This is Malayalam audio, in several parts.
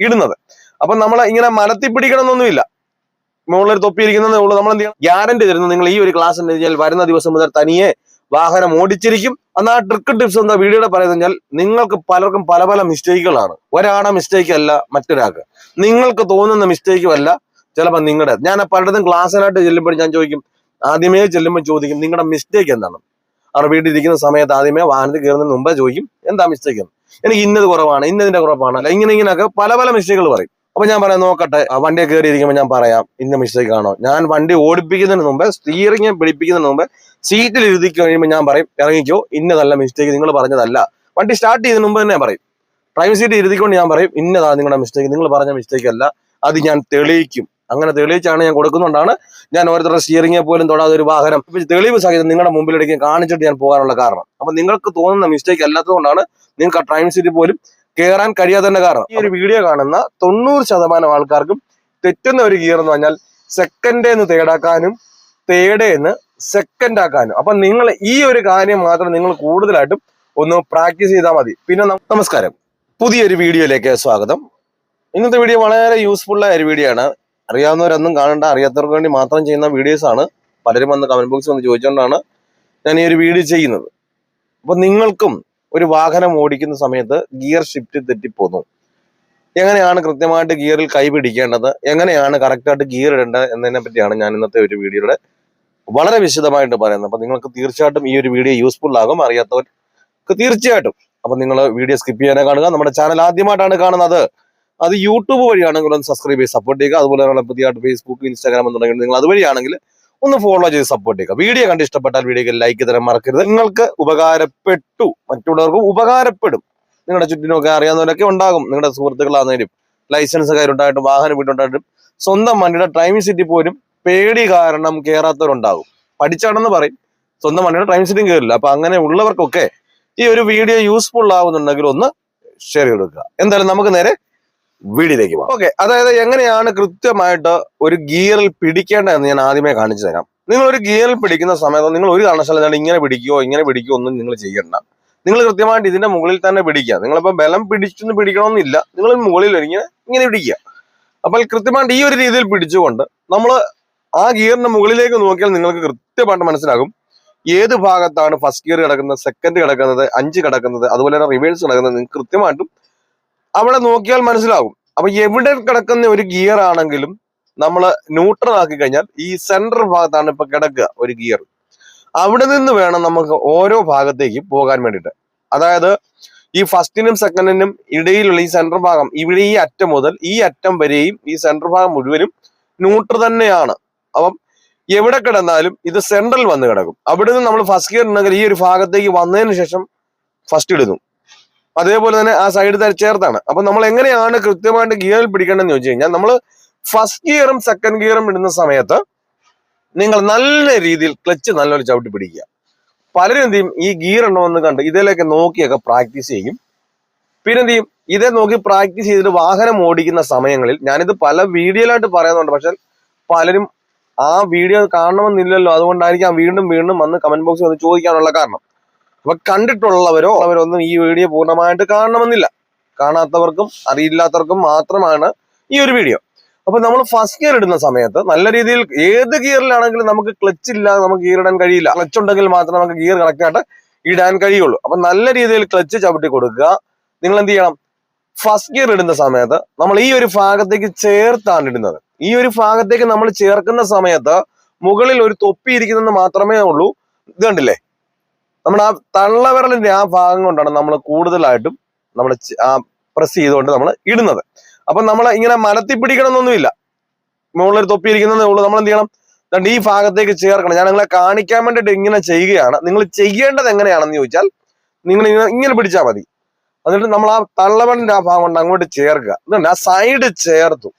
ഇടുന്നത്. അപ്പൊ നമ്മൾ ഇങ്ങനെ മലത്തി പിടിക്കണമെന്നൊന്നുമില്ല. മുകളിൽ തൊപ്പിയിരിക്കുന്നതേ ഉള്ളൂ. നമ്മൾ എന്ത് ചെയ്യണം? ഗ്യാരണ്ടി തരുന്നത് നിങ്ങൾ ഈ ഒരു ക്ലാസ് ഉണ്ട് കഴിഞ്ഞാൽ വരുന്ന ദിവസം മുതൽ തനിയെ വാഹനം ഓടിച്ചിരിക്കും. എന്നാൽ ആ ട്രിക്ക് ടിപ്സ് എന്താ വീഡിയോയുടെ പറയുന്നത് കഴിഞ്ഞാൽ നിങ്ങൾക്ക് പലർക്കും പല പല മിസ്റ്റേക്കുകളാണ്. ഒരാളുടെ മിസ്റ്റേക്ക് അല്ല മറ്റൊരാൾക്ക്, നിങ്ങൾക്ക് തോന്നുന്ന മിസ്റ്റേക്കും അല്ല ചിലപ്പോൾ നിങ്ങളുടെ. ഞാൻ പലയിടത്തും ക്ലാസ്സിനായിട്ട് ചെല്ലുമ്പോൾ ഞാൻ ചോദിക്കും, ആദ്യമേ ചെല്ലുമ്പോൾ ചോദിക്കും നിങ്ങളുടെ മിസ്റ്റേക്ക് എന്താണ്. അവർ വീട്ടിൽ ഇരിക്കുന്ന സമയത്ത് ആദ്യമേ വാഹനത്തിൽ കയറുന്നതിന് മുമ്പേ ചോദിക്കും എന്താ മിസ്റ്റേക്ക് എന്ന്. എനിക്ക് ഇന്നത് കുറവാണ്, ഇന്നതിന്റെ കുറവാണ്, അല്ല ഇങ്ങനെയൊക്കെ പല പല മിസ്റ്റേക്കുകൾ പറയും. അപ്പൊ ഞാൻ പറയാം നോക്കട്ടെ, വണ്ടിയെ കയറിയിരിക്കുമ്പോൾ ഞാൻ പറയാം ഇന്ന മിസ്റ്റേക്ക് ആണോ. ഞാൻ വണ്ടി ഓടിപ്പിക്കുന്നതിന് മുമ്പ് സ്റ്റിയറിംഗ് പിടിപ്പിക്കുന്നതിന് മുമ്പ് സീറ്റിൽ ഇരുത്തി കഴിയുമ്പോൾ ഞാൻ പറയും ഇറങ്ങിക്കോ, ഇന്നതല്ല മിസ്റ്റേക്ക്, നിങ്ങൾ പറഞ്ഞതല്ല. വണ്ടി സ്റ്റാർട്ട് ചെയ്യുന്നതിന് മുമ്പ് തന്നെ പറയും. ഡ്രൈവിംഗ് സീറ്റ് ഇരുത്തിക്കൊണ്ട് ഞാൻ പറയും ഇന്നതാണ് നിങ്ങളുടെ മിസ്റ്റേക്ക്, നിങ്ങൾ പറഞ്ഞ മിസ്റ്റേക്ക് അല്ല, അത് ഞാൻ തെളിയിക്കും. അങ്ങനെ തെളിയിച്ചാണ് ഞാൻ കൊടുക്കുന്നുണ്ടാണ് ഞാൻ ഓരോരുത്തരുടെ സ്റ്റിയറിംഗെ പോലും തൊടാതെ ഒരു വാഹനം തെളിവ് സഹിതം നിങ്ങളുടെ മുമ്പിലിടയ്ക്ക് കാണിച്ചിട്ട് ഞാൻ പോകാനുള്ള കാരണം. അപ്പൊ നിങ്ങൾക്ക് തോന്നുന്ന മിസ്റ്റേക്ക് അല്ലാത്തതുകൊണ്ടാണ് നിങ്ങൾക്ക് ആ ഡ്രൈവിംഗ് സീറ്റിൽ പോലും കയറാൻ കഴിയാത്തതിന്റെ കാരണം. ഈ ഒരു വീഡിയോ കാണുന്ന 90% ആൾക്കാർക്കും തെറ്റുന്ന ഒരു ഗിയർ എന്ന് പറഞ്ഞാൽ സെക്കൻഡേന്ന് തേടാക്കാനും തേടേന്ന് സെക്കൻഡ് ആക്കാനും. അപ്പൊ നിങ്ങൾ ഈ ഒരു കാര്യം മാത്രം നിങ്ങൾ കൂടുതലായിട്ടും ഒന്ന് പ്രാക്ടീസ് ചെയ്താൽ മതി. പിന്നെ നമസ്കാരം, പുതിയൊരു വീഡിയോയിലേക്ക് സ്വാഗതം. ഇന്നത്തെ വീഡിയോ വളരെ യൂസ്ഫുൾ ആയ ഒരു വീഡിയോ ആണ്. അറിയാവുന്നവരൊന്നും കാണണ്ട, അറിയാത്തവർക്ക് വേണ്ടി മാത്രം ചെയ്യുന്ന വീഡിയോസ് ആണ്. പലരും വന്ന് കമന്റ് ബോക്സിൽ വന്ന് ചോദിച്ചുകൊണ്ടാണ് ഞാൻ ഈ ഒരു വീഡിയോ ചെയ്യുന്നത്. അപ്പൊ നിങ്ങൾക്കും ഒരു വാഹനം ഓടിക്കുന്ന സമയത്ത് ഗിയർ ഷിഫ്റ്റ് തെറ്റിപ്പോന്നു, എങ്ങനെയാണ് കൃത്യമായിട്ട് ഗിയറിൽ കൈ പിടിക്കേണ്ടത്, എങ്ങനെയാണ് കറക്റ്റായിട്ട് ഗിയർ ഇടേണ്ടത് എന്നതിനെ പറ്റിയാണ് ഞാൻ ഇന്നത്തെ ഒരു വീഡിയോയുടെ വളരെ വിശദമായിട്ട് പറയുന്നത്. അപ്പൊ നിങ്ങൾക്ക് തീർച്ചയായിട്ടും ഈ ഒരു വീഡിയോ യൂസ്ഫുൾ ആകും, അറിയാത്തവർക്ക് തീർച്ചയായിട്ടും. അപ്പൊ നിങ്ങൾ വീഡിയോ സ്കിപ്പ് ചെയ്യാനേ കാണുക. നമ്മുടെ ചാനൽ ആദ്യമായിട്ടാണ് കാണുന്നത്, അത് യൂട്യൂബ് വഴിയാണെങ്കിൽ ഒന്ന് സബ്സ്ക്രൈബ് ചെയ്ത് സപ്പോർട്ട് ചെയ്യുക. അതുപോലെ തന്നെ പുതിയതായിട്ട് ഫേസ്ബുക്ക്, ഇൻസ്റ്റാഗ്രാം എന്നുണ്ടെങ്കിൽ നിങ്ങൾ അതുവഴിയാണെങ്കിൽ ഒന്ന് ഫോളോ ചെയ്ത് സപ്പോർട്ട് ചെയ്യുക. വീഡിയോ കണ്ട് ഇഷ്ടപ്പെട്ടാൽ വീഡിയോക്ക് ലൈക്ക് തരാൻ മറക്കരുത്. നിങ്ങൾക്ക് ഉപകാരപ്പെട്ടു, മറ്റുള്ളവർക്കും ഉപകാരപ്പെടും. നിങ്ങളുടെ ചുറ്റിനൊക്കെ അറിയാവുന്നവരൊക്കെ ഉണ്ടാകും, നിങ്ങളുടെ സുഹൃത്തുക്കളാണെങ്കിലും ലൈസൻസുകാരുണ്ടായിട്ടും വാഹനം വീട്ടുണ്ടായിട്ടും സ്വന്തം വണ്ടിയുടെ ഡ്രൈവിംഗ് സീറ്റിൽ പോലും പേടി കാരണം കയറാത്തവരുണ്ടാകും. പഠിച്ചാണെന്ന് പറയും, സ്വന്തം വണ്ടിയുടെ ഡ്രൈവിംഗ് സീറ്റും കയറില്ല. അപ്പൊ അങ്ങനെ ഉള്ളവർക്കൊക്കെ ഈ ഒരു വീഡിയോ യൂസ്ഫുൾ ആവുന്നുണ്ടെങ്കിൽ ഒന്ന് ഷെയർ ചെയ്തെടുക്കുക. എന്തായാലും നമുക്ക് നേരെ വീഡിയോയിലേക്ക് പോകാം. ഓക്കെ, അതായത് എങ്ങനെയാണ് കൃത്യമായിട്ട് ഒരു ഗിയറിൽ പിടിക്കേണ്ടതെന്ന് ഞാൻ ആദ്യമേ കാണിച്ചു തരാം. നിങ്ങൾ ഒരു ഗിയറിൽ പിടിക്കുന്ന സമയത്ത് നിങ്ങൾ ഒരു കാരണവശാലും ഇങ്ങനെ പിടിക്കുകയോ ഒന്നും നിങ്ങൾ ചെയ്യണ്ട. നിങ്ങൾ കൃത്യമായിട്ട് ഇതിന്റെ മുകളിൽ തന്നെ പിടിക്കുക. നിങ്ങളിപ്പോ ബലം പിടിക്കണമെന്നില്ല, നിങ്ങൾ മുകളിൽ ഇങ്ങനെ പിടിക്കുക. അപ്പോൾ കൃത്യമായിട്ട് ഈ ഒരു രീതിയിൽ പിടിച്ചുകൊണ്ട് നമ്മൾ ആ ഗിയറിന്റെ മുകളിലേക്ക് നോക്കിയാൽ നിങ്ങൾക്ക് കൃത്യമായിട്ട് മനസ്സിലാകും ഏത് ഭാഗത്താണ് ഫസ്റ്റ് ഗിയർ കിടക്കുന്നത്, സെക്കൻഡ് കിടക്കുന്നത്, 5 കിടക്കുന്നത്, അതുപോലെ തന്നെ റിവേഴ്സ് കിടക്കുന്നത്. നിങ്ങൾക്ക് കൃത്യമായിട്ടും അവിടെ നോക്കിയാൽ മനസ്സിലാകും. അപ്പൊ എവിടെ കിടക്കുന്ന ഒരു ഗിയർ ആണെങ്കിലും നമ്മൾ ന്യൂട്രൽ ആക്കി കഴിഞ്ഞാൽ ഈ സെൻട്രൽ ഭാഗത്താണ് ഇപ്പൊ കിടക്കുക ഒരു ഗിയർ. അവിടെ നിന്ന് വേണം നമുക്ക് ഓരോ ഭാഗത്തേക്കും പോകാൻ വേണ്ടിയിട്ട്. അതായത് ഈ ഫസ്റ്റിനും സെക്കൻഡിനും ഇടയിലുള്ള ഈ സെൻട്രൽ ഭാഗം, ഇവിടെ ഈ അറ്റം മുതൽ ഈ അറ്റം വരെയും ഈ സെൻട്രൽ ഭാഗം മുഴുവനും ന്യൂട്രൽ തന്നെയാണ്. അപ്പം എവിടെ കിടന്നാലും ഇത് സെൻട്രൽ വന്ന് കിടക്കും. അവിടെ നിന്ന് നമ്മൾ ഫസ്റ്റ് ഗിയർ ഉണ്ടെങ്കിൽ ഈ ഒരു ഭാഗത്തേക്ക് വന്നതിന് ശേഷം ഫസ്റ്റ് ഇടുന്നു, അതേപോലെ തന്നെ ആ സൈഡ് ചേർത്താണ്. അപ്പൊ നമ്മൾ എങ്ങനെയാണ് കൃത്യമായിട്ട് ഗിയറിൽ പിടിക്കേണ്ടതെന്ന് ചോദിച്ചു കഴിഞ്ഞാൽ നമ്മൾ ഫസ്റ്റ് ഗിയറും സെക്കൻഡ് ഗിയറും ഇടുന്ന സമയത്ത് നിങ്ങൾ നല്ല രീതിയിൽ ക്ലച്ച് നല്ലൊരു ചവിട്ടി പിടിക്കുക. പലരും എന്ത് ചെയ്യും, ഈ ഗിയർ ഉണ്ടോന്ന് കണ്ട് ഇതിലേക്ക് നോക്കിയൊക്കെ പ്രാക്ടീസ് ചെയ്യും. പിന്നെ എന്ത് ചെയ്യും, ഇതേ നോക്കി പ്രാക്ടീസ് ചെയ്തിട്ട് വാഹനം ഓടിക്കുന്ന സമയങ്ങളിൽ, ഞാനിത് പല വീഡിയോയിലായിട്ട് പറയുന്നുണ്ട്, പക്ഷെ പലരും ആ വീഡിയോ കാണണമെന്നില്ലല്ലോ, അതുകൊണ്ടായിരിക്കും വീണ്ടും വീണ്ടും വന്ന് കമന്റ് ബോക്സിൽ വന്ന് ചോദിക്കാനുള്ള കാരണം. അപ്പൊ കണ്ടിട്ടുള്ളവരോ അവരൊന്നും ഈ വീഡിയോ പൂർണ്ണമായിട്ട് കാണണമെന്നില്ല. കാണാത്തവർക്കും അറിയില്ലാത്തവർക്കും മാത്രമാണ് ഈ ഒരു വീഡിയോ. അപ്പൊ നമ്മൾ ഫസ്റ്റ് ഗിയർ ഇടുന്ന സമയത്ത് നല്ല രീതിയിൽ ഏത് ഗിയറിലാണെങ്കിലും നമുക്ക് ക്ലച്ച് ഇല്ലാതെ നമുക്ക് ഗിയർ ഇടാൻ കഴിയില്ല. ക്ലച്ച് ഉണ്ടെങ്കിൽ മാത്രമേ നമുക്ക് ഗിയർ കറക്റ്റ് ആയിട്ട് ഇടാൻ കഴിയുള്ളൂ. അപ്പൊ നല്ല രീതിയിൽ ക്ലച്ച് ചവിട്ടി കൊടുക്കുക. നിങ്ങൾ എന്ത് ചെയ്യണം, ഫസ്റ്റ് ഗിയർ ഇടുന്ന സമയത്ത് നമ്മൾ ഈ ഒരു ഭാഗത്തേക്ക് ചേർത്താണ് ഇടുന്നത്. ഈ ഒരു ഭാഗത്തേക്ക് നമ്മൾ ചേർക്കുന്ന സമയത്ത് മുകളിൽ ഒരു തൊപ്പി ഇരിക്കുന്നത് മാത്രമേ ഉള്ളൂ. ഇത് കണ്ടില്ലേ, നമ്മുടെ ആ തള്ളവിരലിന്റെ ആ ഭാഗം കൊണ്ടാണ് നമ്മൾ കൂടുതലായിട്ടും നമ്മൾ ആ പ്രസ് ചെയ്തുകൊണ്ട് നമ്മൾ ഇടുന്നത്. അപ്പൊ നമ്മൾ ഇങ്ങനെ മലത്തി പിടിക്കണമെന്നൊന്നുമില്ല, മുകളിൽ തൊപ്പി ഇരിക്കുന്നതേ ഉള്ളൂ. നമ്മൾ എന്ത് ചെയ്യണം, ഈ ഭാഗത്തേക്ക് ചേർക്കണം. ഞാൻ നിങ്ങളെ കാണിക്കാൻ വേണ്ടിയിട്ട് ഇങ്ങനെ ചെയ്യുകയാണ്. നിങ്ങൾ ചെയ്യേണ്ടത് എങ്ങനെയാണെന്ന് ചോദിച്ചാൽ നിങ്ങൾ ഇങ്ങനെ പിടിച്ചാൽ മതി. എന്നിട്ട് നമ്മൾ ആ തള്ളവിരലിന്റെ ആ ഭാഗം കൊണ്ട് അങ്ങോട്ട് ചേർക്കുക. എന്നിട്ട് ആ സൈഡ് ചേർത്തു.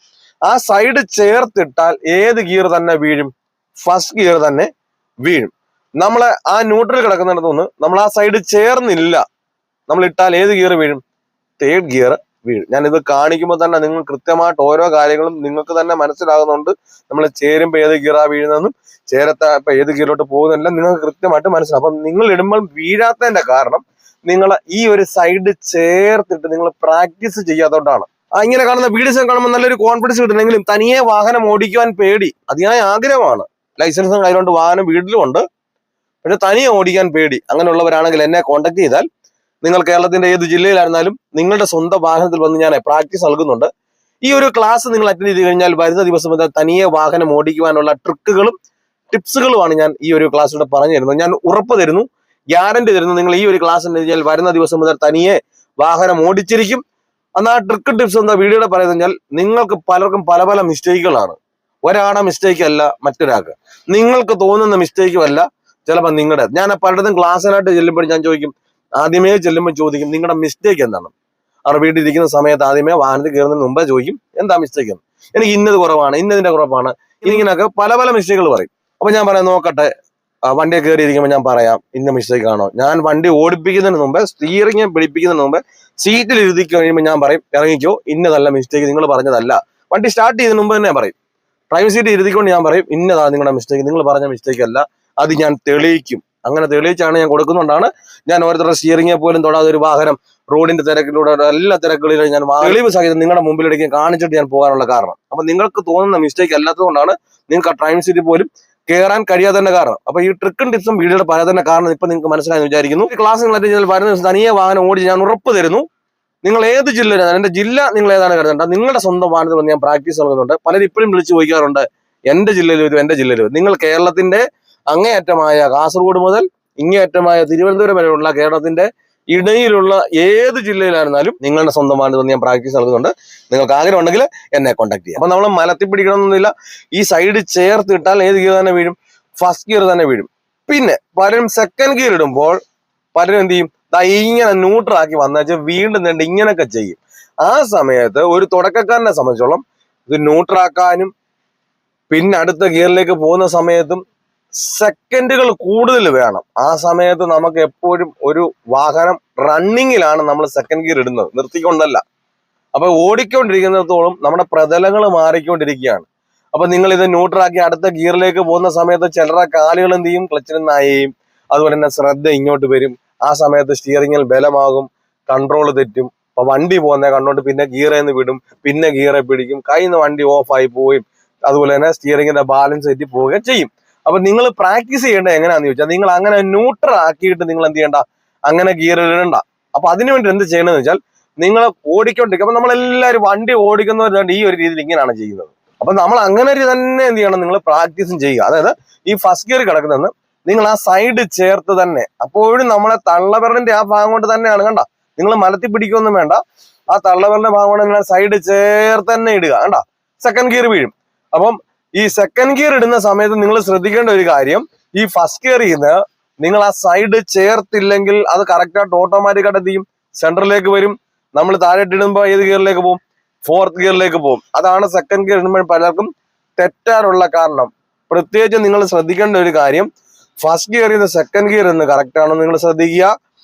ആ സൈഡ് ചേർത്തിട്ടാൽ ഏത് ഗിയർ തന്നെ വീഴും, ഫസ്റ്റ് ഗിയർ തന്നെ വീഴും. നമ്മളെ ആ ന്യൂട്രൽ കിടക്കുന്നിടത്തുനിന്ന് നമ്മൾ ആ സൈഡ് ചേർന്നില്ല, നമ്മൾ ഇട്ടാൽ ഏത് ഗിയർ വീഴും, തേർഡ് ഗിയർ വീഴും. ഞാൻ ഇത് കാണിക്കുമ്പോൾ തന്നെ നിങ്ങൾ കൃത്യമായിട്ട് ഓരോ കാര്യങ്ങളും നിങ്ങൾക്ക് തന്നെ മനസ്സിലാകുന്നുണ്ട്. നമ്മൾ ചേരുമ്പോൾ ഏത് ഗിയറാ വീഴുന്നതെന്നും ചേരത്തപ്പോ ഏത് ഗിയറിലോട്ട് പോകുന്നില്ല നിങ്ങൾക്ക് കൃത്യമായിട്ട് മനസ്സിലാവും. അപ്പൊ നിങ്ങൾ ഇടുമ്പോൾ വീഴാത്തതിന്റെ കാരണം നിങ്ങൾ ഈ ഒരു സൈഡ് ചേർത്തിട്ട് നിങ്ങൾ പ്രാക്ടീസ് ചെയ്യാത്തതുകൊണ്ടാണ്. ഇങ്ങനെ കാണുന്ന വീഡിയോസ് കാണുമ്പോൾ നല്ലൊരു കോൺഫിഡൻസ് കിട്ടണമെങ്കിലും തനിയെ വാഹനം ഓടിക്കുവാൻ പേടി, അതിയായ ആഗ്രഹമാണ്. ലൈസൻസും കയ്യിലുണ്ട്, വാഹനം വീട്ടിലുമുണ്ട്, പക്ഷെ തനിയെ ഓടിക്കാൻ പേടി. അങ്ങനെയുള്ളവരാണെങ്കിൽ എന്നെ കോൺടാക്ട് ചെയ്താൽ നിങ്ങൾ കേരളത്തിന്റെ ഏത് ജില്ലയിലായിരുന്നാലും നിങ്ങളുടെ സ്വന്തം വാഹനത്തിൽ വന്ന് ഞാൻ പ്രാക്ടീസ് നൽകുന്നുണ്ട്. ഈ ഒരു ക്ലാസ് നിങ്ങൾ അറ്റൻഡ് ചെയ്ത് കഴിഞ്ഞാൽ വരുന്ന ദിവസം മുതൽ തനിയെ വാഹനം ഓടിക്കുവാനുള്ള ട്രിക്കുകളും ടിപ്സുകളുമാണ് ഞാൻ ഈ ഒരു ക്ലാസ്സിലൂടെ പറഞ്ഞു തരുന്നത്. ഞാൻ ഉറപ്പ് തരുന്നു, ഗ്യാരണ്ടി തരുന്നു, നിങ്ങൾ ഈ ഒരു ക്ലാസ് അറ്റൻഡ് ചെയ്താൽ വരുന്ന ദിവസം മുതൽ തനിയെ വാഹനം ഓടിച്ചിരിക്കും. എന്നാൽ ആ ട്രിക്ക് ടിപ്സ് എന്താ വീഡിയോയുടെ പറയുന്നത് കഴിഞ്ഞാൽ നിങ്ങൾക്ക് പലർക്കും പല പല മിസ്റ്റേക്കുകളാണ്. ഒരാളുടെ മിസ്റ്റേക്ക് അല്ല മറ്റൊരാൾക്ക്, നിങ്ങൾക്ക് തോന്നുന്ന മിസ്റ്റേക്കും അല്ല ചിലപ്പോൾ നിങ്ങളുടെ. ഞാൻ പലയിടത്തും ക്ലാസ്സിനായിട്ട് ചെല്ലുമ്പോൾ ഞാൻ ചോദിക്കും, ആദ്യമേ ചെല്ലുമ്പോൾ ചോദിക്കും നിങ്ങളുടെ മിസ്റ്റേക്ക് എന്താണ്. അവർ വീട്ടിൽ ഇരിക്കുന്ന സമയത്ത് ആദ്യമേ വാഹനത്തിൽ കയറുന്നതിന് മുമ്പേ ചോദിക്കും എന്താ മിസ്റ്റേക്ക് എന്ന്. എനിക്ക് ഇന്നത് കുറവാണ്, ഇന്നതിന്റെ കുറവാണ്, ഇങ്ങനെയൊക്കെ പല പല മിസ്റ്റേക്കുകൾ പറയും. അപ്പൊ ഞാൻ പറയാം നോക്കട്ടെ, വണ്ടിയെ കയറി ഇരിക്കുമ്പോൾ ഞാൻ പറയാം ഇന്ന മിസ്റ്റേക്ക് ആണോ. ഞാൻ വണ്ടി ഓടിപ്പിക്കുന്നതിന് മുമ്പേ, സ്റ്റിയറിംഗ് പിടിപ്പിക്കുന്നതിന് മുമ്പേ സീറ്റിൽ ഇരുത്തി കഴിയുമ്പോൾ ഞാൻ പറയും ഇറങ്ങിക്കോ, ഇന്നതല്ല മിസ്റ്റേക്ക്, നിങ്ങൾ പറഞ്ഞതല്ല. വണ്ടി സ്റ്റാർട്ട് ചെയ്തതിന് മുമ്പ് തന്നെ പറയും, ഡ്രൈവിംഗ് സീറ്റ് ഇരുത്തിക്കൊണ്ട് ഞാൻ പറയും ഇന്നതാ നിങ്ങളുടെ മിസ്റ്റേക്ക്, നിങ്ങൾ പറഞ്ഞ മിസ്റ്റേക്ക് അല്ല, അത് ഞാൻ തെളിയിക്കും. അങ്ങനെ തെളിയിച്ചാണ് ഞാൻ കൊടുക്കുന്നുണ്ടാണ്. ഞാൻ ഓരോരുത്തരുടെ സ്റ്റിയറിംഗെ പോലും തൊടാതെ ഒരു വാഹനം റോഡിന്റെ തിരക്കിലൂടെ എല്ലാ തിരക്കുകളിലും ഞാൻ തെളിവ് സഹിതം നിങ്ങളുടെ മുമ്പിലേക്ക് കാണിച്ചിട്ട് ഞാൻ പോകാനുള്ള കാരണം. അപ്പൊ നിങ്ങൾക്ക് തോന്നുന്ന മിസ്റ്റേക്ക് അല്ലാത്തതുകൊണ്ടാണ് നിങ്ങൾക്ക് ആ ഡ്രൈവിംഗ് സീറ്റിൽ പോലും കയറാൻ കഴിയാത്തതിന്റെ കാരണം. അപ്പൊ ഈ ട്രിക്കും ടിപ്സും വീഡിയോയുടെ പറയാത്തതിന്റെ കാരണം ഇപ്പൊ നിങ്ങൾക്ക് മനസ്സിലായെന്ന് വിചാരിക്കുന്നു. ഈ ക്ലാസ് നിങ്ങൾ വരുന്ന ദിവസം തനിയെ വാഹനം ഓടി ഞാൻ ഉറപ്പ് തരുന്നു. നിങ്ങൾ ഏത് ജില്ലയിലാണ്, എന്റെ ജില്ല നിങ്ങൾ ഏതാണ് കരുതേണ്ട, നിങ്ങളുടെ സ്വന്തം വാഹനത്തിൽ വന്ന് ഞാൻ പ്രാക്ടീസ് നൽകുന്നുണ്ട്. പലരും ഇപ്പോഴും വിളിച്ച് ചോദിക്കാറുണ്ട് എന്റെ ജില്ലയിൽ വരും, എന്റെ ജില്ലയിൽ വരും. നിങ്ങൾ കേരളത്തിന്റെ അങ്ങേയറ്റമായ കാസർഗോഡ് മുതൽ ഇങ്ങേയറ്റമായ തിരുവനന്തപുരം വരെയുള്ള കേരളത്തിന്റെ ഇടയിലുള്ള ഏത് ജില്ലയിലായിരുന്നാലും നിങ്ങളുടെ സ്വന്തം വാഹനത്തിൽ വന്ന് ഞാൻ പ്രാക്ടീസ് നൽകുന്നുണ്ട്. നിങ്ങൾക്ക് ആഗ്രഹം ഉണ്ടെങ്കിൽ എന്നെ കോൺടാക്ട് ചെയ്യാം. അപ്പൊ നമ്മൾ മലത്തി പിടിക്കണമെന്നൊന്നുമില്ല. ഈ സൈഡ് ചേർത്ത് ഇട്ടാൽ ഏത് ഗിയർ തന്നെ വീഴും, ഫസ്റ്റ് ഗിയർ തന്നെ വീഴും. പിന്നെ പലരും സെക്കൻഡ് ഗിയർ ഇടുമ്പോൾ പലരും എന്ത് ചെയ്യും, ഇങ്ങനെ ന്യൂട്രലാക്കി വന്നാൽ വീണ്ടും രണ്ട് ഇങ്ങനെയൊക്കെ ചെയ്യും. ആ സമയത്ത് ഒരു തുടക്കക്കാരനെ സംബന്ധിച്ചോളം ഇത് ന്യൂട്രാക്കാനും പിന്നെ അടുത്ത ഗിയറിലേക്ക് പോകുന്ന സമയത്തും സെക്കൻഡുകൾ കൂടുതൽ വേണം. ആ സമയത്ത് നമുക്ക് എപ്പോഴും ഒരു വാഹനം റണ്ണിങ്ങിലാണ് നമ്മൾ സെക്കൻഡ് ഗിയർ ഇടുന്നത്, നിർത്തിക്കൊണ്ടല്ല. അപ്പൊ ഓടിക്കൊണ്ടിരിക്കുന്നിടത്തോളം നമ്മുടെ പ്രതലങ്ങൾ മാറിക്കൊണ്ടിരിക്കുകയാണ്. അപ്പൊ നിങ്ങൾ ഇത് ന്യൂട്രാക്കി അടുത്ത ഗിയറിലേക്ക് പോകുന്ന സമയത്ത് ചിലരുടെ കാലുകൾ എന്ത് ചെയ്യും, ക്ലച്ചിന് നായും, അതുപോലെ തന്നെ ശ്രദ്ധ ഇങ്ങോട്ട് വരും. ആ സമയത്ത് സ്റ്റിയറിംഗിൽ ബലമാകും, കൺട്രോൾ തെറ്റും. അപ്പൊ വണ്ടി പോകുന്ന കണ്ടോണ്ട് പിന്നെ ഗിയറേന്ന് വിടും, പിന്നെ ഗിയറെ പിടിക്കും, കയ്യിൽ നിന്ന് വണ്ടി ഓഫായി പോവുകയും അതുപോലെ തന്നെ സ്റ്റിയറിംഗിന്റെ ബാലൻസ് തെറ്റി പോവുകയും ചെയ്യും. അപ്പൊ നിങ്ങൾ പ്രാക്ടീസ് ചെയ്യേണ്ടത് എങ്ങനെയാന്ന് ചോദിച്ചാൽ, നിങ്ങൾ അങ്ങനെ ന്യൂട്രൽ ആക്കിയിട്ട് നിങ്ങൾ എന്ത് ചെയ്യണ്ട, അങ്ങനെ ഗിയർ ഇടണ്ട. അപ്പൊ അതിനുവേണ്ടി എന്ത് ചെയ്യണമെന്ന് വെച്ചാൽ, നിങ്ങൾ ഓടിക്കൊണ്ടിരിക്കും. അപ്പൊ നമ്മളെല്ലാവരും വണ്ടി ഓടിക്കുന്നവരുണ്ട് ഈ ഒരു രീതിയിൽ ഇങ്ങനെയാണ് ചെയ്യുന്നത്. അപ്പൊ നമ്മൾ അങ്ങനെ തന്നെ എന്ത് ചെയ്യണം, നിങ്ങൾ പ്രാക്ടീസും ചെയ്യുക. അതായത് ഈ ഫസ്റ്റ് ഗിയർ കിടക്കുന്നത് നിങ്ങൾ ആ സൈഡ് ചേർത്ത് തന്നെ, അപ്പോഴും നമ്മളെ തള്ളവിരലിന്റെ ആ ഭാഗം കൊണ്ട് തന്നെയാണ്, കണ്ട നിങ്ങൾ മലത്തി പിടിക്കൊന്നും വേണ്ട, ആ തള്ളവിരലിന്റെ ഭാഗം കൊണ്ട് നിങ്ങൾ സൈഡ് ചേർത്ത് തന്നെ ഇടുക. കണ്ട സെക്കൻഡ് ഗിയർ വീഴും. അപ്പം ഈ സെക്കൻഡ് ഗിയർ ഇടുന്ന സമയത്ത് നിങ്ങൾ ശ്രദ്ധിക്കേണ്ട ഒരു കാര്യം, ഈ ഫസ്റ്റ് ഗിയറിൽ നിന്ന് നിങ്ങൾ ആ സൈഡ് ചേർത്തില്ലെങ്കിൽ അത് കറക്റ്റായിട്ട് ഓട്ടോമാറ്റിക്കായിട്ട് എന്ത് ചെയ്യും, സെൻട്രലിലേക്ക് വരും. നമ്മൾ താഴെ ഇടുമ്പോൾ ഏത് ഗിയറിലേക്ക് പോകും, ഫോർത്ത് ഗിയറിലേക്ക് പോകും. അതാണ് സെക്കൻഡ് ഗിയർ ഇടുമ്പോൾ പലർക്കും തെറ്റാനുള്ള കാരണം. പ്രത്യേകിച്ച് നിങ്ങൾ ശ്രദ്ധിക്കേണ്ട ഒരു കാര്യം, ഫസ്റ്റ് ഗിയറിൽ നിന്ന് സെക്കൻഡ് ഗിയർ എന്ന് കറക്റ്റ് ആണോ നിങ്ങൾ ശ്രദ്ധിക്കുക.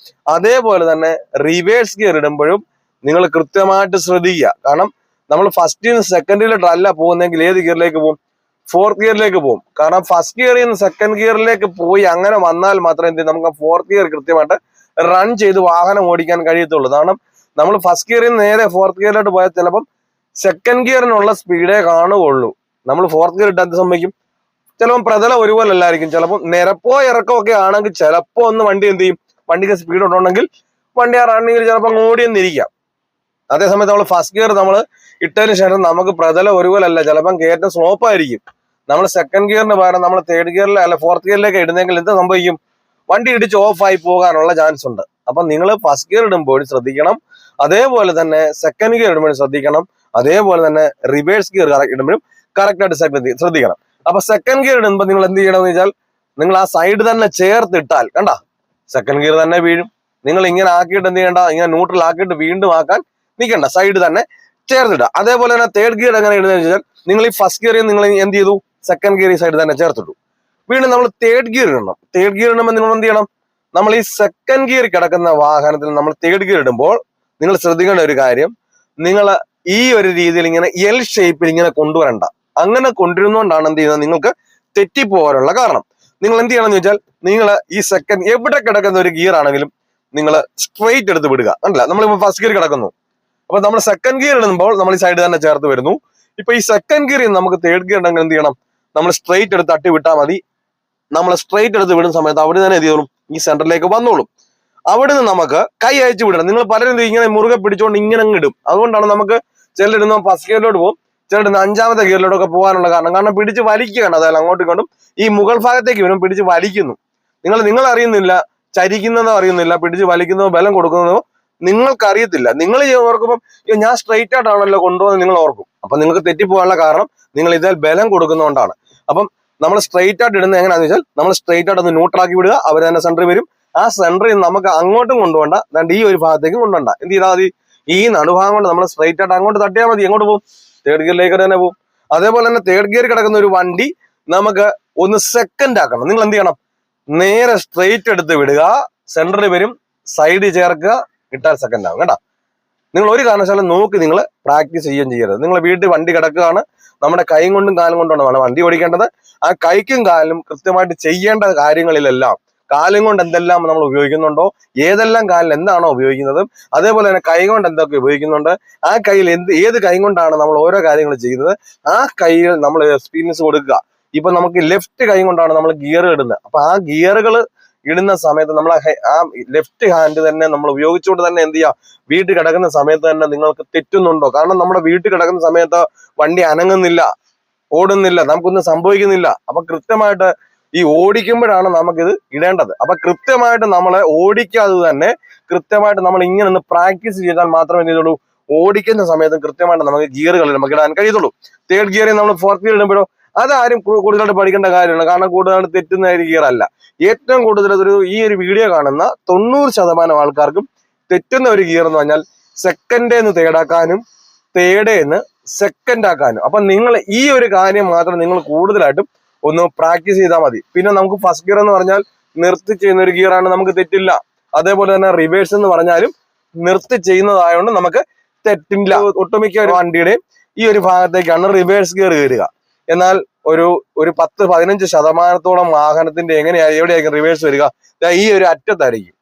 അതേപോലെ തന്നെ റിവേഴ്സ് ഗിയർ ഇടുമ്പോഴും നിങ്ങൾ കൃത്യമായിട്ട് ശ്രദ്ധിക്കുക. കാരണം നമ്മൾ ഫസ്റ്റിൽ നിന്ന് സെക്കൻഡിലോട്ട് അല്ല പോകുന്നെങ്കിൽ ഏത് ഗിയറിലേക്ക് പോകും, ഫോർത്ത് ഗിയറിലേക്ക് പോകും. കാരണം ഫസ്റ്റ് ഗിയറിൽ നിന്ന് സെക്കൻഡ് ഗിയറിലേക്ക് പോയി അങ്ങനെ വന്നാൽ മാത്രമേ എന്ത് നമുക്ക് ഫോർത്ത് ഗിയർ കൃത്യമായിട്ട് റൺ ചെയ്ത് വാഹനം ഓടിക്കാൻ കഴിയത്തുള്ളൂ. കാരണം നമ്മൾ ഫസ്റ്റ് ഗിയറിൽ നിന്ന് നേരെ ഫോർത്ത് ഗിയറിലോട്ട് പോയാൽ ചിലപ്പം സെക്കൻഡ് ഗിയറിനുള്ള സ്പീഡേ കാണുകയുള്ളൂ. നമ്മൾ ഫോർത്ത് ഗിയർ ഇട്ടാൽ സംഭവിക്കും, ചിലപ്പം പ്രതല ഒരുപോലെ അല്ലായിരിക്കും. ചിലപ്പോൾ നിരപ്പോ ഇറക്കമോ ഒക്കെ ആണെങ്കിൽ ചിലപ്പോൾ ഒന്ന് വണ്ടി എന്ത് ചെയ്യും, വണ്ടിക്ക് സ്പീഡ് ഉണ്ടെങ്കിൽ വണ്ടി ആ റണ്ണിങ്ങിൽ ചിലപ്പോൾ ഓടിയെന്നിരിക്കാം. അതേസമയത്ത് നമ്മൾ ഫസ്റ്റ് ഗിയർ നമ്മൾ ഇട്ടതിന് ശേഷം നമുക്ക് പ്രതല ഒരുപോലെ അല്ല, ചിലപ്പം കയറ്റം സ്ലോപ്പായിരിക്കും. നമ്മൾ സെക്കൻഡ് ഗിയറിന് പകരം നമ്മൾ തേർഡ് ഗിയറിലെ അല്ല ഫോർത്ത് ഗിയറിലേക്ക് ഇടുന്നെങ്കിൽ എന്ത് സംഭവിക്കും, വണ്ടി ഇടിച്ച് ഓഫായി പോകാനുള്ള ചാൻസ് ഉണ്ട്. അപ്പൊ നിങ്ങൾ ഫസ്റ്റ് ഗിയർ ഇടുമ്പോൾ ശ്രദ്ധിക്കണം, അതേപോലെ തന്നെ സെക്കൻഡ് ഗിയർ ഇടുമ്പോഴും ശ്രദ്ധിക്കണം, അതേപോലെ തന്നെ റിവേഴ്സ് ഗിയർ ഇടുമ്പോഴും കറക്റ്റായിട്ട് ശ്രദ്ധിക്കണം. അപ്പൊ സെക്കൻഡ് ഗിയർ ഇടുമ്പോൾ നിങ്ങൾ എന്ത് ചെയ്യണമെന്ന് വെച്ചാൽ, നിങ്ങൾ ആ സൈഡ് തന്നെ ചേർത്തിട്ടാൽ കണ്ട സെക്കൻഡ് ഗിയർ തന്നെ വീഴും. നിങ്ങൾ ഇങ്ങനെ ആക്കിയിട്ട് എന്ത് ചെയ്യണ്ട, ഇങ്ങനെ ന്യൂട്രൽ ആക്കിയിട്ട് വീണ്ടും ആക്കാൻ നിൽക്കണ്ട, സൈഡ് തന്നെ ചേർത്തിടുക. അതേപോലെ തന്നെ തേർഡ് ഗിയർ എങ്ങനെ ഇടുന്നതെന്ന് വെച്ചാൽ, നിങ്ങൾ ഈ ഫസ്റ്റ് ഗിയറിൽ നിങ്ങൾ എന്ത് ചെയ്തു, സെക്കൻഡ് ഗിയർ ഈ സൈഡ് തന്നെ ചേർത്തിട്ടു. വീണ്ടും നമ്മൾ തേർഡ് ഗിയർ ഇടണം. തേർഡ് ഗിയർ ഇടുമ്പോൾ നിങ്ങൾ എന്ത് ചെയ്യണം, നമ്മൾ ഈ സെക്കൻഡ് ഗിയർ കിടക്കുന്ന വാഹനത്തിൽ നമ്മൾ തേർഡ് ഗിയർ ഇടുമ്പോൾ നിങ്ങൾ ശ്രദ്ധിക്കേണ്ട ഒരു കാര്യം, നിങ്ങൾ ഈ ഒരു രീതിയിൽ ഇങ്ങനെ എൽ ഷേപ്പിൽ ഇങ്ങനെ കൊണ്ടുവരണ്ട. അങ്ങനെ കൊണ്ടുവരുന്നതുകൊണ്ടാണ് എന്ത് ചെയ്യുന്നത്, നിങ്ങൾക്ക് തെറ്റിപ്പോകാനുള്ള കാരണം. നിങ്ങൾ എന്ത് ചെയ്യണമെന്ന് വെച്ചാൽ, നിങ്ങൾ ഈ സെക്കൻഡ് എവിടെ കിടക്കുന്ന ഒരു ഗിയർ ആണെങ്കിലും നിങ്ങൾ സ്ട്രെയിറ്റ് എടുത്ത് വിടുക. കണ്ടില്ല, നമ്മളിപ്പോൾ ഫസ്റ്റ് ഗിയർ കിടക്കുന്നു, അപ്പൊ നമ്മൾ സെക്കൻഡ് ഗിയർ ഇടുമ്പോൾ നമ്മൾ ഈ സൈഡ് തന്നെ ചേർത്ത് വരുന്നു. ഇപ്പൊ ഈ സെക്കൻഡ് ഗിയറിൽ നമുക്ക് തേർഡ് ഗിയർ ഉണ്ടെങ്കിൽ എന്ത് ചെയ്യണം? നമ്മൾ സ്ട്രെയിറ്റ് എടുത്ത് തട്ടി വിട്ടാൽ മതി. നമ്മൾ സ്ട്രെയിറ്റ് എടുത്ത് വിടുന്ന സമയത്ത് അവിടെ തന്നെ എന്ത് ചെയ്തോളും? ഈ സെന്ററിലേക്ക് വന്നോളും. അവിടെ നിന്ന് നമുക്ക് കൈ അയച്ചു വിടണം. നിങ്ങൾ പലരും ഇങ്ങനെ മുറുകെ പിടിച്ചുകൊണ്ട് ഇങ്ങനെ അങ്ങ് ഇടും. അതുകൊണ്ടാണ് നമുക്ക് ചിലരിടുന്ന ഫസ്റ്റ് ഗിയറിലോട്ട് പോകും, ചിലരിടുന്ന അഞ്ചാമത്തെ ഗിയറിലോട്ടൊക്കെ പോകാനുള്ള കാരണം പിടിച്ച് വലിക്കുകയാണ്. അതായത് അങ്ങോട്ടും ഇങ്ങോട്ടും ഈ മുകൾ ഭാഗത്തേക്ക് വരും, പിടിച്ച് വലിക്കുന്നു. നിങ്ങൾ അറിയുന്നില്ല, ചരിക്കുന്നതോ അറിയുന്നില്ല, പിടിച്ച് വലിക്കുന്നതോ ബലം കൊടുക്കുന്നതോ നിങ്ങൾക്ക് അറിയത്തില്ല. നിങ്ങൾ ഓർക്കുമ്പോൾ ഞാൻ സ്ട്രെയിറ്റ് ആയിട്ടാണല്ലോ കൊണ്ടുപോകുന്നത് നിങ്ങൾ ഓർക്കും. അപ്പൊ നിങ്ങൾക്ക് തെറ്റിപ്പോകാനുള്ള കാരണം നിങ്ങൾ ഇതിൽ ബലം കൊടുക്കുന്നതുകൊണ്ടാണ്. അപ്പം നമ്മൾ സ്ട്രെയിറ്റ് ആയിട്ട് ഇടുന്നത് എങ്ങനെയാണെന്ന് വെച്ചാൽ നമ്മൾ സ്ട്രെയിറ്റ് ആയിട്ട് ഒന്ന് ന്യൂട്രാക്കി വിടുക. അവർ തന്നെ സെന്ററിൽ വരും. ആ സെന്ററിൽ നമുക്ക് അങ്ങോട്ടും കൊണ്ടുപോകണ്ട, അതാണ്ട് ഈ ഒരു ഭാഗത്തേക്കും കൊണ്ടുപോകണ്ട. എന്ത് ചെയ്താൽ മതി? ഈ നടുഭാഗം കൊണ്ട് നമ്മൾ സ്ട്രെയിറ്റ് ആയിട്ട് അങ്ങോട്ട് തട്ടിയാൽ മതി. എങ്ങോട്ട് പോകും? തേർഡ് ഗിയറിലേക്ക് തന്നെ പോകും. അതേപോലെ തന്നെ തേർഡ് ഗിയർ കിടക്കുന്ന ഒരു വണ്ടി നമുക്ക് ഒന്ന് സെക്കൻഡ് ആക്കണം. നിങ്ങൾ എന്ത് ചെയ്യണം? നേരെ സ്ട്രെയിറ്റ് എടുത്ത് വിടുക, സെന്ററിൽ വരും, സൈഡ് ചേർക്കുക, ഇട്ടാൽ സെക്കൻഡ് ആകും. കേട്ടോ, നിങ്ങൾ ഒരു കാരണവശാലും നോക്കി നിങ്ങൾ പ്രാക്ടീസ് ചെയ്യുകയും ചെയ്യരുത്. നിങ്ങൾ വീട്ടിൽ വണ്ടി കിടക്കുകയാണ്, നമ്മുടെ കൈയും കൊണ്ടും കാലും കൊണ്ടുമാണ് വണ്ടി ഓടിക്കേണ്ടത്. ആ കൈക്കും കാലും കൃത്യമായിട്ട് ചെയ്യേണ്ട കാര്യങ്ങളിലെല്ലാം കാലും കൊണ്ട് എന്തെല്ലാം നമ്മൾ ഉപയോഗിക്കുന്നുണ്ടോ, ഏതെല്ലാം കാലിൽ എന്താണോ ഉപയോഗിക്കുന്നത്, അതേപോലെ തന്നെ കൈ കൊണ്ട് എന്തൊക്കെ ഉപയോഗിക്കുന്നുണ്ട്, ആ കയ്യിൽ ഏത് കൈ കൊണ്ടാണ് നമ്മൾ ഓരോ കാര്യങ്ങൾ ചെയ്യുന്നത്, ആ കൈയിൽ നമ്മൾ എക്സ്പീരിയൻസ് കൊടുക്കുക. ഇപ്പൊ നമുക്ക് ലെഫ്റ്റ് കൈ കൊണ്ടാണ് നമ്മൾ ഗിയർ ഇടുന്നത്. അപ്പൊ ആ ഗിയറുകൾ ഇടുന്ന സമയത്ത് നമ്മൾ ആ ലെഫ്റ്റ് ഹാൻഡ് തന്നെ നമ്മൾ ഉപയോഗിച്ചുകൊണ്ട് തന്നെ എന്ത് ചെയ്യുക? വീട്ടിൽ കിടക്കുന്ന സമയത്ത് തന്നെ നിങ്ങൾക്ക് തെറ്റുന്നുണ്ടോ? കാരണം നമ്മുടെ വീട്ടിൽ കിടക്കുന്ന സമയത്ത് വണ്ടി അനങ്ങുന്നില്ല, ഓടുന്നില്ല, നമുക്കൊന്നും സംഭവിക്കുന്നില്ല. അപ്പൊ കൃത്യമായിട്ട് ഈ ഓടിക്കുമ്പോഴാണ് നമുക്കിത് ഇടേണ്ടത്. അപ്പൊ കൃത്യമായിട്ട് നമ്മളെ ഓടിക്കാതെ തന്നെ കൃത്യമായിട്ട് നമ്മൾ ഇങ്ങനെ ഒന്ന് പ്രാക്ടീസ് ചെയ്താൽ മാത്രമേ എന്ത് ചെയ്തുള്ളൂ? ഓടിക്കുന്ന സമയത്ത് കൃത്യമായിട്ട് നമുക്ക് ഗിയറുകളിൽ നമുക്ക് ഇടാൻ കഴിയത്തുള്ളൂ. തേർഡ് ഗിയറിൽ നമ്മൾ ഫോർത്ത് ഗിയർ ഇടുമ്പോഴോ അതാരും കൂടുതലായിട്ട് പഠിക്കേണ്ട കാര്യമാണ്. കാരണം കൂടുതലായിട്ട് തെറ്റുന്ന ഒരു ഗിയർ അല്ല. ഏറ്റവും കൂടുതൽ ഈ ഒരു വീഡിയോ കാണുന്ന 90% ആൾക്കാർക്കും തെറ്റുന്ന ഒരു ഗിയർ എന്ന് പറഞ്ഞാൽ സെക്കൻഡേന്ന് തേർഡാക്കാനും തേർഡേന്ന് സെക്കൻഡ് ആക്കാനും. അപ്പൊ നിങ്ങൾ ഈ ഒരു കാര്യം മാത്രം നിങ്ങൾ കൂടുതലായിട്ടും ഒന്ന് പ്രാക്ടീസ് ചെയ്താൽ മതി. പിന്നെ നമുക്ക് ഫസ്റ്റ് ഗിയർ എന്ന് പറഞ്ഞാൽ നിർത്തി ചെയ്യുന്ന ഒരു ഗിയറാണ്, നമുക്ക് തെറ്റില്ല. അതേപോലെ തന്നെ റിവേഴ്സ് എന്ന് പറഞ്ഞാലും നിർത്തി ചെയ്യുന്നതായതുകൊണ്ട് നമുക്ക് തെറ്റില്ല. ഒട്ടുമിക്ക ഒരു വണ്ടിയുടെയും ഈ ഒരു ഭാഗത്തേക്കാണ് റിവേഴ്സ് ഗിയർ കയറുക. എന്നാൽ ഒരു 10-15% വാഹനത്തിന്റെ എവിടെയായിരിക്കും റിവേഴ്സ് വരിക? ഈ ഒരു അറ്റത്തായിരിക്കും.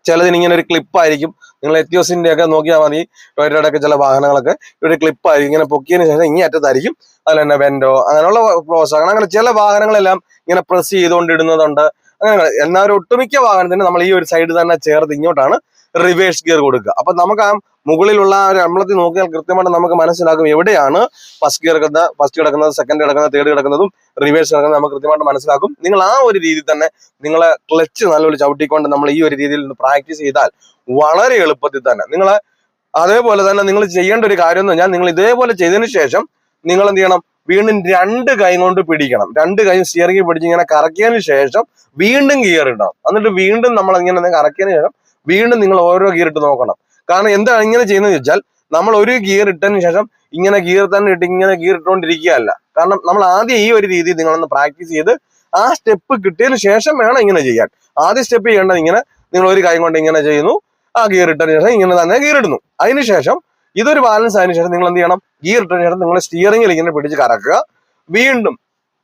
ചിലതിന് ഇങ്ങനെ ഒരു ക്ലിപ്പായിരിക്കും. നിങ്ങൾ എത്തിയോസിന്റെ ഒക്കെ നോക്കിയാൽ മതി, ടൊയോട്ടയുടെയൊക്കെ ചില വാഹനങ്ങളൊക്കെ ഒരു ക്ലിപ്പായിരിക്കും. ഇങ്ങനെ പൊക്കിയതിന് ശേഷം ഇങ്ങനെ അറ്റത്തായിരിക്കും. അതിൽ തന്നെ വെന്റോ അങ്ങനെയുള്ള പ്രോസ് അങ്ങനെ ചില വാഹനങ്ങളെല്ലാം ഇങ്ങനെ പ്രസ് ചെയ്തുകൊണ്ടിടുന്നതുണ്ട്. അങ്ങനെ എന്നാൽ ഒരു ഒട്ടുമിക്ക വാഹനത്തിന് നമ്മൾ ഈ ഒരു സൈഡ് തന്നെ ചേർത്ത് ഇങ്ങോട്ടാണ് റിവേഴ്സ് ഗിയർ കൊടുക്കുക. അപ്പൊ നമുക്ക് ആ മുകളിലുള്ള ഒരു അമ്പലത്തിൽ നോക്കിയാൽ കൃത്യമായിട്ട് നമുക്ക് മനസ്സിലാക്കും എവിടെയാണ് ഫസ്റ്റ് കിടക്കുന്നത്, സെക്കൻഡ് കിടക്കുന്നത്, തേർഡ് കിടക്കുന്നതും റിവേഴ്സ് കിടക്കുന്നത് നമുക്ക് കൃത്യമായിട്ട് മനസ്സിലാക്കും. നിങ്ങൾ ആ ഒരു രീതിയിൽ തന്നെ നിങ്ങളെ ക്ലച്ച് നല്ലൊരു ചവിട്ടിക്കൊണ്ട് നമ്മൾ ഈ ഒരു രീതിയിൽ പ്രാക്ടീസ് ചെയ്താൽ വളരെ എളുപ്പത്തിൽ തന്നെ അതേപോലെ തന്നെ നിങ്ങൾ ചെയ്യേണ്ട ഒരു കാര്യം എന്ന് പറഞ്ഞാൽ നിങ്ങൾ ഇതേപോലെ ചെയ്തതിന് ശേഷം നിങ്ങൾ എന്ത് ചെയ്യണം? വീണ്ടും 2 കൈ കൊണ്ട് പിടിക്കണം. 2 കൈ സ്റ്റിയറിംഗ് പിടിച്ച് ഇങ്ങനെ കറക്കിയതിന് ശേഷം വീണ്ടും ഗിയർ ഇടണം. എന്നിട്ട് വീണ്ടും നമ്മൾ ഇങ്ങനെ കറക്കിയതിന് ശേഷം വീണ്ടും നിങ്ങൾ ഓരോ ഗിയർ ഇട്ട് നോക്കണം. കാരണം എന്താണ് ഇങ്ങനെ ചെയ്യുന്നത് വെച്ചാൽ നമ്മൾ ഒരു ഗിയർ ഇട്ടതിന് ശേഷം ഇങ്ങനെ ഗിയർ തന്നെ ഇട്ട് ഇങ്ങനെ ഗിയർ ഇട്ടുകൊണ്ടിരിക്കുകയല്ല. കാരണം നമ്മൾ ആദ്യം ഈ ഒരു രീതിയിൽ നിങ്ങളൊന്ന് പ്രാക്ടീസ് ചെയ്ത് ആ സ്റ്റെപ്പ് കിട്ടിയതിന് ശേഷം വേണം ഇങ്ങനെ ചെയ്യാൻ. ആദ്യ സ്റ്റെപ്പ് ചെയ്യേണ്ടത് ഇങ്ങനെ നിങ്ങൾ ഒരു കൈ കൊണ്ട് ഇങ്ങനെ ചെയ്യുന്നു, ആ ഗിയർ ഇട്ടതിന് ശേഷം ഇങ്ങനെ തന്നെ ഗിയർ ഇടുന്നു. അതിനുശേഷം ഇതൊരു ബാലൻസ് ആയതിനു ശേഷം നിങ്ങൾ എന്ത് ചെയ്യണം? ഗിയർ ഇട്ടതിന് ശേഷം നിങ്ങൾ സ്റ്റിയറിംഗിൽ ഇങ്ങനെ പിടിച്ച് കറക്കുക. വീണ്ടും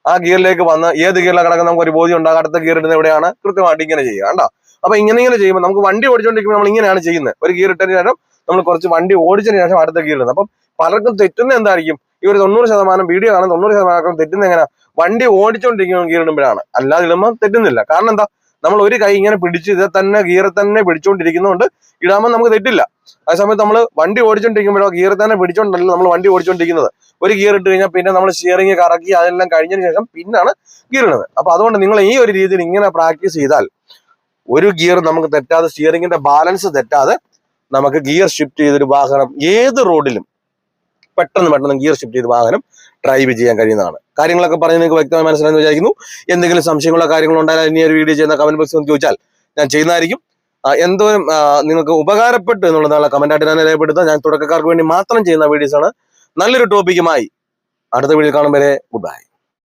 ആ ഗിയറിലേക്ക് വന്ന് ഏത് ഗിയറിലാണ് കിടക്കുന്ന നമുക്ക് ഒരു ബോധ്യം ഉണ്ടാകും. അടുത്ത ഗിയർ ഇടുന്നത് എവിടെയാണ് കൃത്യമായിട്ട് ഇങ്ങനെ ചെയ്യുക. കണ്ടോ? അപ്പൊ ഇങ്ങനെ ചെയ്യുമ്പോൾ നമുക്ക് വണ്ടി ഓടിച്ചുകൊണ്ടിരിക്കുമ്പോൾ നമ്മൾ ഇങ്ങനെയാണ് ചെയ്യുന്നത്. ഒരു ഗിയർ ഇട്ടതിന് ശേഷം നമ്മൾ കുറച്ച് വണ്ടി ഓടിച്ചതിന് ശേഷം അടുത്ത ഗിയർ ഇടുന്നത്. അപ്പം പലർക്കും തെറ്റുന്ന എന്തായിരിക്കും? ഈ ഒരു 90% വീഡിയോ കാണുന്ന 90% തെറ്റുന്ന എങ്ങനെ? വണ്ടി ഓടിച്ചുകൊണ്ടിരിക്കുന്ന ഗിയർ ഇടുമ്പോഴാണ്. അല്ലാതെ ഇടുമ്പോൾ തെറ്റുന്നില്ല. കാരണം എന്താ? നമ്മൾ ഒരു കൈ ഇങ്ങനെ പിടിച്ച് ഇതേ തന്നെ ഗിയർ തന്നെ പിടിച്ചുകൊണ്ടിരിക്കുന്നതുകൊണ്ട് ഇടാമ്പോൾ നമുക്ക് തെറ്റില്ല. അതേസമയത്ത് നമ്മൾ വണ്ടി ഓടിച്ചുകൊണ്ടിരിക്കുമ്പോഴോ ഗിയർ തന്നെ പിടിച്ചോണ്ടല്ലോ നമ്മൾ വണ്ടി ഓടിച്ചുകൊണ്ടിരിക്കുന്നത്. ഒരു ഗിയർ ഇട്ട് കഴിഞ്ഞാൽ പിന്നെ നമ്മൾ സ്റ്റിയറിംഗ് കറക്കി അതെല്ലാം കഴിഞ്ഞതിന് ശേഷം പിന്നാണ് ഗിയർ ഇടുന്നത്. അപ്പൊ അതുകൊണ്ട് നിങ്ങൾ ഈ ഒരു രീതിയിൽ ഇങ്ങനെ പ്രാക്ടീസ് ചെയ്താൽ ഒരു ഗിയർ നമുക്ക് തെറ്റാതെ, സ്റ്റിയറിംഗിന്റെ ബാലൻസ് തെറ്റാതെ നമുക്ക് ഗിയർ ഷിഫ്റ്റ് ചെയ്തൊരു വാഹനം ഏത് റോഡിലും പെട്ടെന്ന് ഗിയർ ഷിഫ്റ്റ് ചെയ്ത് വാഹനം ഡ്രൈവ് ചെയ്യാൻ കഴിയുന്നതാണ്. കാര്യങ്ങളൊക്കെ പറഞ്ഞ് നിങ്ങൾക്ക് വ്യക്തമായി മനസ്സിലായെന്ന് വിചാരിക്കുന്നു. എന്തെങ്കിലും സംശയങ്ങളോ കാര്യങ്ങളോ ഉണ്ടായാൽ ഇനി ഒരു വീഡിയോ ചെയ്യുന്ന കമന്റ് ബോക്സിൽ ഒന്ന് ചോദിച്ചാൽ ഞാൻ ചെയ്യുന്നതായിരിക്കും. എന്തോരം നിങ്ങൾക്ക് ഉപകാരപ്പെട്ടു എന്നുള്ളതാണ് കമന്റായിട്ട് ഞാൻ രേഖപ്പെടുത്തുക. ഞാൻ തുടക്കക്കാർക്ക് വേണ്ടി മാത്രം ചെയ്യുന്ന വീഡിയോസാണ്. നല്ലൊരു ടോപ്പിക്കുമായി അടുത്ത വീഡിയോ കാണും വരെ ഗുഡ് ബൈ.